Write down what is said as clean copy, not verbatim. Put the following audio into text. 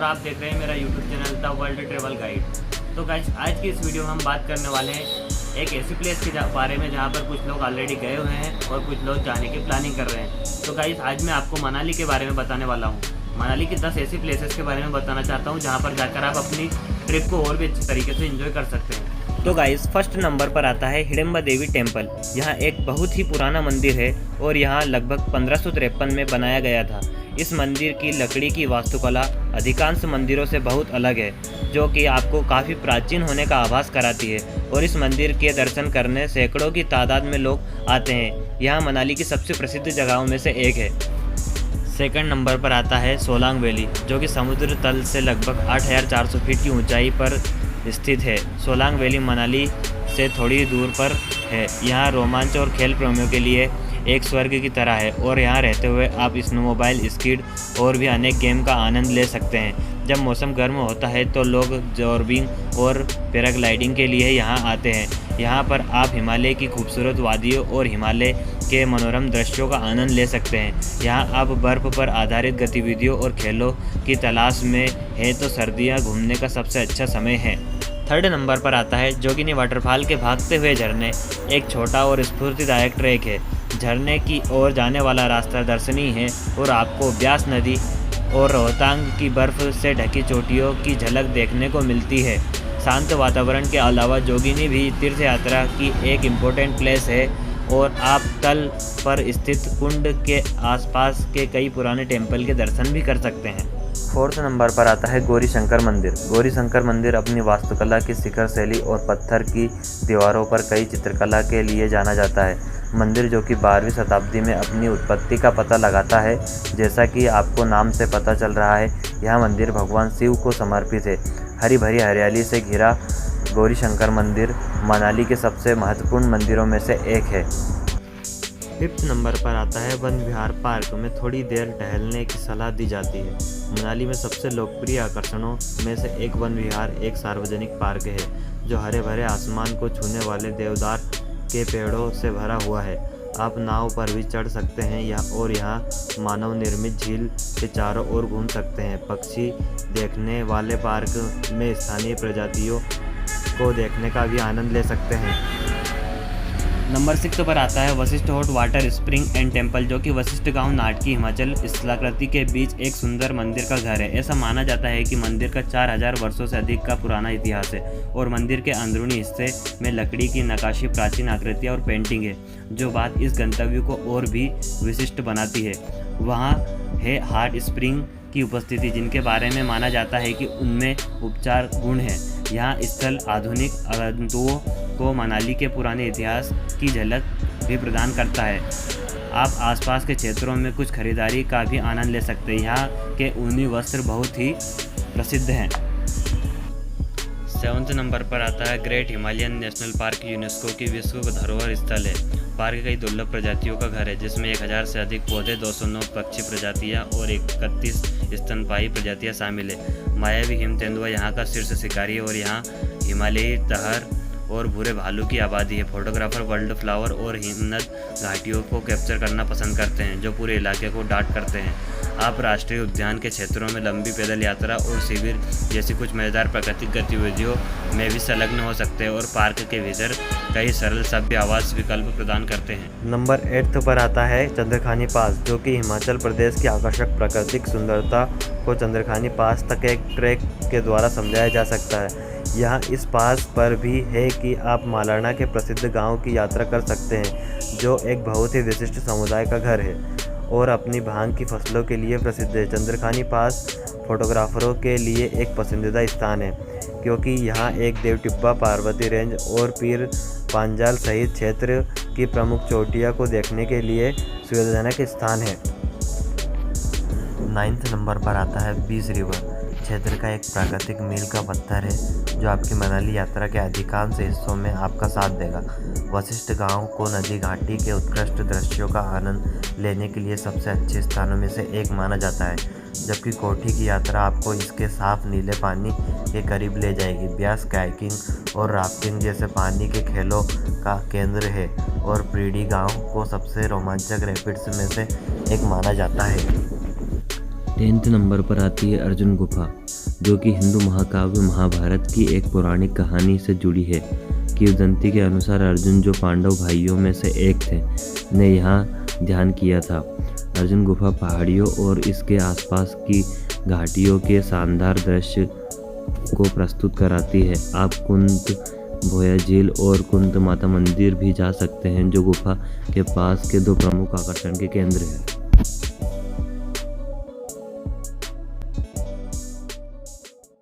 और आप देख रहे हैं मेरा YouTube channel the world travel guide. तो गाइस, आज की इस वीडियो में हम बात करने वाले हैं एक ऐसी प्लेस के बारे में जहां पर कुछ लोग ऑलरेडी गए हुए हैं और कुछ लोग जाने की प्लानिंग कर रहे हैं। तो गाइस, आज मैं आपको मनाली के बारे में बताने वाला हूँ। मनाली की 10 ऐसी प्लेसेस के बारे में बताना चाहता हूँ जहाँ पर जाकर आप अपनी ट्रिप को और भी अच्छे तरीके से एंजॉय कर सकते हैं। तो गाइस, फर्स्ट नंबर पर आता है हिडिंबा देवी टेम्पल। यहाँ एक बहुत ही पुराना मंदिर है और यहाँ लगभग 1553 में बनाया गया था। इस मंदिर की लकड़ी की वास्तुकला अधिकांश मंदिरों से बहुत अलग है, जो कि आपको काफ़ी प्राचीन होने का आभास कराती है। और इस मंदिर के दर्शन करने सैकड़ों की तादाद में लोग आते हैं। यहाँ मनाली की सबसे प्रसिद्ध जगहों में से एक है। सेकंड नंबर पर आता है सोलांग वैली, जो कि समुद्र तल से लगभग 8400 फीट की ऊंचाई पर स्थित है। सोलांग वैली मनाली से थोड़ी दूर पर है। यहाँ रोमांच और खेल प्रेमियों के लिए एक स्वर्ग की तरह है और यहाँ रहते हुए आप स्नोमोबाइल, स्कीड और भी अनेक गेम का आनंद ले सकते हैं। जब मौसम गर्म होता है तो लोग जॉर्बिंग और पैराग्लाइडिंग के लिए यहाँ आते हैं। यहाँ पर आप हिमालय की खूबसूरत वादियों और हिमालय के मनोरम दृश्यों का आनंद ले सकते हैं। यहाँ आप बर्फ़ पर आधारित गतिविधियों और खेलों की तलाश में हैं तो सर्दियाँ घूमने का सबसे अच्छा समय है। थर्ड नंबर पर आता है जोगिनी वाटरफॉल के भागते हुए झरने। एक छोटा और स्फूर्तिदायक ट्रैक है। झरने की ओर जाने वाला रास्ता दर्शनीय है और आपको ब्यास नदी और रोहतांग की बर्फ़ से ढकी चोटियों की झलक देखने को मिलती है। शांत वातावरण के अलावा जोगिनी भी तीर्थ यात्रा की एक इम्पोर्टेंट प्लेस है और आप तल पर स्थित कुंड के आसपास के कई पुराने टेम्पल के दर्शन भी कर सकते हैं। फोर्थ नंबर पर आता है गौरी शंकर मंदिर। गौरी शंकर मंदिर अपनी वास्तुकला की शिखर शैली और पत्थर की दीवारों पर कई चित्रकला के लिए जाना जाता है। मंदिर, जो कि 12वीं शताब्दी में अपनी उत्पत्ति का पता लगाता है, जैसा कि आपको नाम से पता चल रहा है, यह मंदिर भगवान शिव को समर्पित है। हरी भरी हरियाली से घिरा गौरी शंकर मंदिर मनाली के सबसे महत्वपूर्ण मंदिरों में से एक है। फिफ्थ नंबर पर आता है वन विहार पार्क में थोड़ी देर टहलने की सलाह दी जाती है। मनाली में सबसे लोकप्रिय आकर्षणों में से एक वन विहार एक सार्वजनिक पार्क है, जो हरे भरे आसमान को छूने वाले देवदार के पेड़ों से भरा हुआ है। आप नाव पर भी चढ़ सकते हैं और यहाँ मानव निर्मित झील के चारों ओर घूम सकते हैं। पक्षी देखने वाले पार्क में स्थानीय प्रजातियों को देखने का भी आनंद ले सकते हैं। नंबर 6 पर आता है Vashishtha hot water spring and temple, जो कि वशिष्ठ गांव नाटकी हिमाचल स्थलाकृति के बीच एक सुंदर मंदिर का घर है। ऐसा माना जाता है कि मंदिर का 4000 वर्षों से अधिक का पुराना इतिहास है और मंदिर के अंदरूनी हिस्से में लकड़ी की नक्काशी, प्राचीन आकृतियाँ और पेंटिंग है, जो बात इस गंतव्य को और भी विशिष्ट बनाती है। वहाँ है हॉट स्प्रिंग की उपस्थिति, जिनके बारे में माना जाता है कि उनमें उपचार गुण है। यहाँ स्थल आधुनिक आगंतुकों को मनाली के पुराने इतिहास की झलक भी प्रदान करता है। आप आसपास के क्षेत्रों में कुछ खरीदारी का भी आनंद ले सकते हैं। यहाँ के ऊनी वस्त्र बहुत ही प्रसिद्ध हैं। 7वें नंबर पर आता है great Himalayan national park. UNESCO की विश्व धरोहर स्थल है। पार्क कई दुर्लभ प्रजातियों का घर है, जिसमें 1000 से अधिक पौधे, 209 पक्षी प्रजातियां और 31 स्तनपायी प्रजातियां शामिल है। मायावी हिम तेंदुआ यहाँ का शीर्ष शिकारी है और यहाँ हिमालयी तहर और भूरे भालू की आबादी है। फोटोग्राफर वर्ल्ड फ्लावर और हिमनद घाटियों को कैप्चर करना पसंद करते हैं, जो पूरे इलाके को डाट करते हैं। आप राष्ट्रीय उद्यान के क्षेत्रों में लंबी पैदल यात्रा और शिविर जैसी कुछ मज़ेदार प्राकृतिक गतिविधियों में भी संलग्न हो सकते हैं और पार्क के भीतर कई सरल सभ्य आवास विकल्प प्रदान करते हैं। नंबर 8 पर आता है चंद्रखानी पास, जो कि हिमाचल प्रदेश की आकर्षक प्राकृतिक सुंदरता को चंद्रखानी पास तक एक ट्रैक के द्वारा समझाया जा सकता है। यहाँ इस पास पर भी है कि आप मालाना के प्रसिद्ध गांव की यात्रा कर सकते हैं, जो एक बहुत ही विशिष्ट समुदाय का घर है और अपनी भांग की फसलों के लिए प्रसिद्ध है। चंद्रखानी पास फोटोग्राफरों के लिए एक पसंदीदा स्थान है, क्योंकि यहाँ एक देवटिब्बा, पार्वती रेंज और पीर पांजाल सहित क्षेत्र की प्रमुख चोटियों को देखने के लिए सुविधाजनक स्थान है। 9वें नंबर पर आता है बीस रिवर। क्षेत्र का एक प्राकृतिक मील का पत्थर है, जो आपकी मनाली यात्रा के अधिकांश हिस्सों में आपका साथ देगा। वशिष्ठ गांव को नदी घाटी के उत्कृष्ट दृश्यों का आनंद लेने के लिए सबसे अच्छे स्थानों में से एक माना जाता है, जबकि कोठी की यात्रा आपको इसके साफ नीले पानी के करीब ले जाएगी। ब्यास कायाकिंग और राफ्टिंग जैसे पानी के खेलों का केंद्र है और प्रीडी गांव को सबसे रोमांचक रैपिड्स में से एक माना जाता है। 10वें नंबर पर आती है अर्जुन गुफा। जो कि हिंदू महाकाव्य महाभारत की एक पौराणिक कहानी से जुड़ी है। किंवदंती के अनुसार अर्जुन, जो पांडव भाइयों में से एक थे, ने यहाँ ध्यान किया था। अर्जुन गुफा पहाड़ियों और इसके आसपास की घाटियों के शानदार दृश्य को प्रस्तुत कराती है। आप कुंत भोया झील और कुंत माता मंदिर भी जा सकते हैं, जो गुफा के पास के दो प्रमुख आकर्षण के केंद्र हैं।